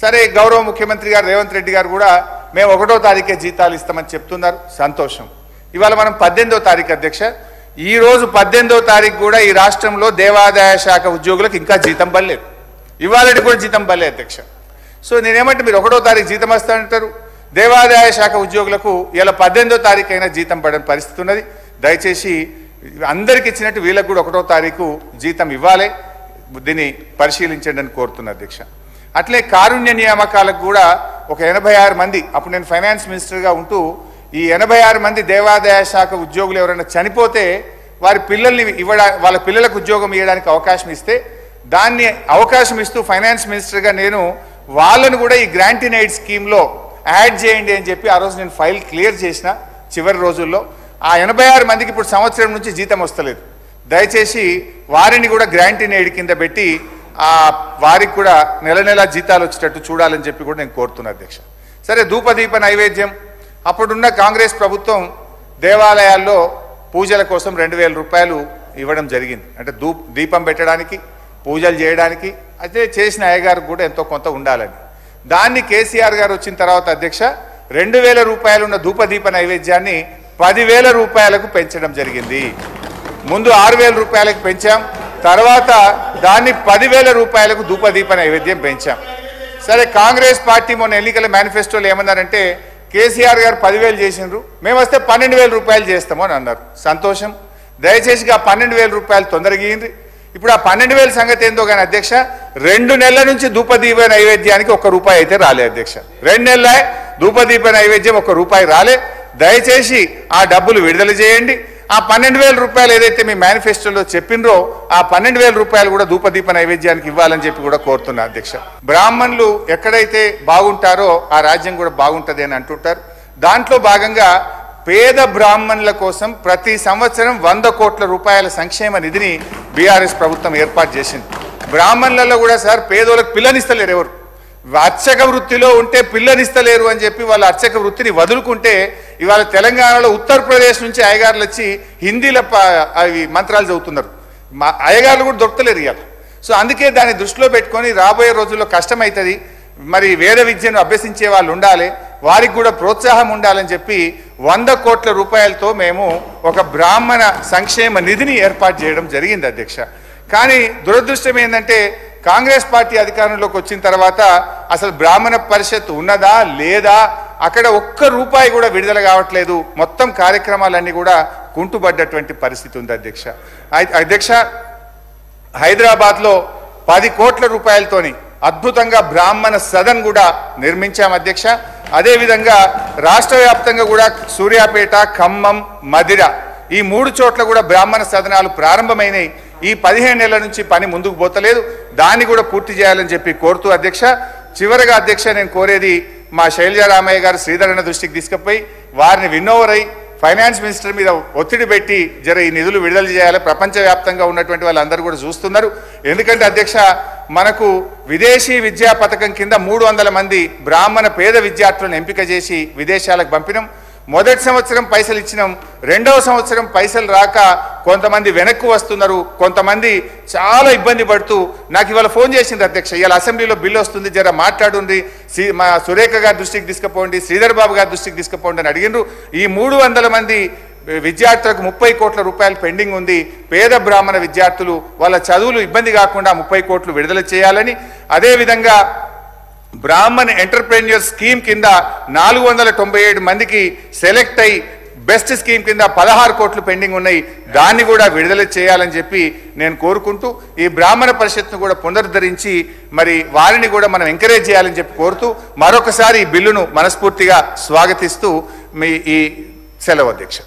సరే గౌరవ ముఖ్యమంత్రి గారు రేవంత్ రెడ్డి గారు కూడా మేము 1వ తారీఖే జీతాలు ఇస్తామని చెప్తున్నారు, సంతోషం. ఇవాళ మనం 18వ తారీఖు అధ్యక్ష, ఈ రోజు 18వ తారీఖు కూడా ఈ రాష్ట్రంలో దేవాదాయ శాఖ ఉద్యోగులకు ఇంకా జీతం పడలేదు, ఇవాళటి కూడా జీతం పడలేదు అధ్యక్ష. సో నేనేమంటే మీరు 1వ తారీఖు జీతం వస్తానంటారు, దేవాదాయ శాఖ ఉద్యోగులకు ఇలా 18వ తారీఖు అయినా జీతం పడని పరిస్థితి ఉన్నది. దయచేసి అందరికి ఇచ్చినట్టు వీళ్ళకు కూడా 1వ తారీఖు జీతం ఇవ్వాలి, దీన్ని పరిశీలించండి అని కోరుతున్నా అధ్యక్ష. అట్లే కారుణ్య నియామకాలకు కూడా ఒక 86 మంది, అప్పుడు నేను ఫైనాన్స్ మినిస్టర్గా ఉంటూ ఈ 86 మంది దేవాదాయ శాఖ ఉద్యోగులు ఎవరైనా చనిపోతే వారి పిల్లల్ని వాళ్ళ పిల్లలకు ఉద్యోగం ఇవ్వడానికి అవకాశం ఇస్తే దాన్ని అవకాశం ఇస్తూ ఫైనాన్స్ మినిస్టర్గా నేను వాళ్ళను కూడా ఈ గ్రాంట్ ఇన్ ఎయిడ్ స్కీమ్లో యాడ్ చేయండి అని చెప్పి ఆ రోజు నేను ఫైల్ క్లియర్ చేసిన చివరి రోజుల్లో. ఆ 86 మందికి ఇప్పుడు సంవత్సరం నుంచి జీతం వస్తలేదు. దయచేసి వారిని కూడా గ్రాంట్ ఇన్ ఎయిడ్ కింద పెట్టి వారికి కూడా నెల నెల జీతాలు వచ్చేటట్టు చూడాలని చెప్పి కూడా నేను కోరుతున్నా అధ్యక్ష. సరే ధూపదీప నైవేద్యం, అప్పుడున్న కాంగ్రెస్ ప్రభుత్వం దేవాలయాల్లో పూజల కోసం 2000 రూపాయలు ఇవ్వడం జరిగింది. అంటే దీపం పెట్టడానికి, పూజలు చేయడానికి, అయితే చేసిన అయ్యగారికి కూడా ఎంతో కొంత ఉండాలని. దాన్ని కేసీఆర్ గారు వచ్చిన తర్వాత అధ్యక్ష 2000 రూపాయలు ఉన్న ధూపదీప నైవేద్యాన్ని 10,000 రూపాయలకు పెంచడం జరిగింది. ముందు 6,000 రూపాయలకు పెంచాం, తర్వాత దాన్ని 10,000 రూపాయలకు ధూపదీప నైవేద్యం పెంచాం. సరే కాంగ్రెస్ పార్టీ మొన్న ఎన్నికల మేనిఫెస్టోలో ఏమన్నారంటే కేసీఆర్ గారు 10,000 చేసినారు, మేము వస్తే 12,000 రూపాయలు చేస్తాము అని అన్నారు, సంతోషం. దయచేసి ఆ 12,000 రూపాయలు తొందరగా ఇయ్యండి. ఇప్పుడు ఆ 12,000 సంగతి ఏందో కానీ అధ్యక్ష 2 నెలల నుంచి ధూపదీప నైవేద్యానికి ₹1 అయితే రాలే అధ్యక్ష. 2 నెలల ధూపదీప నైవేద్యం ₹1 రాలే. దయచేసి ఆ డబ్బులు విడుదల చేయండి. ఆ 12,000 రూపాయలు ఏదైతే మీ మేనిఫెస్టోలో చెప్పినరో ఆ 12,000 రూపాయలు కూడా ధూపదీప నైవేద్యానికి ఇవ్వాలని చెప్పి కూడా కోరుతున్నా అధ్యక్ష. బ్రాహ్మణులు ఎక్కడైతే బాగుంటారో ఆ రాజ్యం కూడా బాగుంటుంది అని అంటుంటారు. దాంట్లో భాగంగా పేద బ్రాహ్మణుల కోసం ప్రతి సంవత్సరం 100 కోట్ల రూపాయల సంక్షేమ నిధిని బీఆర్ఎస్ ప్రభుత్వం ఏర్పాటు చేసింది. బ్రాహ్మణులలో కూడా సార్ పేదోళ్ళకి పిల్లనిస్తలేరు, ఎవరు అర్చక వృత్తిలో ఉంటే పిల్లనిస్తలేరు అని చెప్పి వాళ్ళ అర్చక వృత్తిని వదులుకుంటే ఇవాళ తెలంగాణలో ఉత్తరప్రదేశ్ నుంచి అయ్యగారులు వచ్చి హిందీలో అవి మంత్రాలు చదువుతున్నారు. అయ్యగారులు కూడా దొరకలేరు ఇవాళ. సో అందుకే దాన్ని దృష్టిలో పెట్టుకొని రాబోయే రోజుల్లో కష్టమవుతుంది, మరి వేద విద్యను అభ్యసించే వాళ్ళు ఉండాలి, వారికి కూడా ప్రోత్సాహం ఉండాలని చెప్పి 100 కోట్ల రూపాయలతో మేము ఒక బ్రాహ్మణ సంక్షేమ నిధిని ఏర్పాటు చేయడం జరిగింది అధ్యక్ష. కానీ దురదృష్టం ఏంటంటే కాంగ్రెస్ పార్టీ అధికారంలోకి వచ్చిన తర్వాత అసలు బ్రాహ్మణ పరిషత్ ఉన్నదా లేదా, అక్కడ ₹1 కూడా విడుదల కావట్లేదు. మొత్తం కార్యక్రమాలన్నీ కూడా కుంటుపడ్డటువంటి పరిస్థితి ఉంది అధ్యక్ష. అధ్యక్ష హైదరాబాద్లో 10 కోట్ల రూపాయలతోని అద్భుతంగా బ్రాహ్మణ సదన్ కూడా నిర్మించాం అధ్యక్ష. అదేవిధంగా రాష్ట్ర వ్యాప్తంగా కూడా సూర్యాపేట, ఖమ్మం, మదిర ఈ 3 చోట్ల కూడా బ్రాహ్మణ సదనాలు ప్రారంభమైనాయి. ఈ 15 నెలల నుంచి పని ముందుకు పోతలేదు, దాన్ని కూడా పూర్తి చేయాలని చెప్పి కోరుతూ అధ్యక్ష చివరగా అధ్యక్ష నేను కోరేది మా శైలజారామయ్య గారు శ్రీధరణ దృష్టికి తీసుకుపోయి వారిని విన్నోవర్ అయి ఫైనాన్స్ మినిస్టర్ మీద ఒత్తిడి పెట్టి ఈ నిధులు విడుదల చేయాలి. ప్రపంచవ్యాప్తంగా ఉన్నటువంటి వాళ్ళందరూ కూడా చూస్తున్నారు. ఎందుకంటే అధ్యక్ష మనకు విదేశీ విద్యా పథకం కింద 300 మంది బ్రాహ్మణ పేద విద్యార్థులను ఎంపిక చేసి విదేశాలకు పంపినాం. మొదటి సంవత్సరం పైసలు ఇచ్చినాం, 2వ సంవత్సరం పైసలు రాక కొంతమంది వెనక్కు వస్తున్నారు, కొంతమంది చాలా ఇబ్బంది పడుతూ నాకు ఇవాళ ఫోన్ చేసింది అధ్యక్ష, ఇవాళ అసెంబ్లీలో బిల్లు వస్తుంది, జర మాట్లాడుండి, మా సురేఖ గారి దృష్టికి తీసుకుపోండి, శ్రీధర్ బాబు గారి దృష్టికి తీసుకుపోండి అని అడిగినారు. ఈ 300 మంది విద్యార్థులకు 30 కోట్ల రూపాయలు పెండింగ్ ఉంది. పేద బ్రాహ్మణ విద్యార్థులు వాళ్ళ చదువులు ఇబ్బంది కాకుండా 30 కోట్లు విడుదల చేయాలని, అదేవిధంగా బ్రాహ్మణ్ ఎంటర్ప్రెన్యూర్ స్కీమ్ కింద 497 మందికి సెలెక్ట్ అయి బెస్ట్ స్కీమ్ కింద 16 కోట్లు పెండింగ్ ఉన్నాయి, దాన్ని కూడా విడుదల చేయాలని చెప్పి నేను కోరుకుంటూ ఈ బ్రాహ్మణ పరిషత్ను కూడా పునరుద్ధరించి మరి వారిని కూడా మనం ఎంకరేజ్ చేయాలని చెప్పి కోరుతూ మరొకసారి ఈ బిల్లును మనస్ఫూర్తిగా స్వాగతిస్తూ మీ ఈ సెలవు అధ్యక్ష.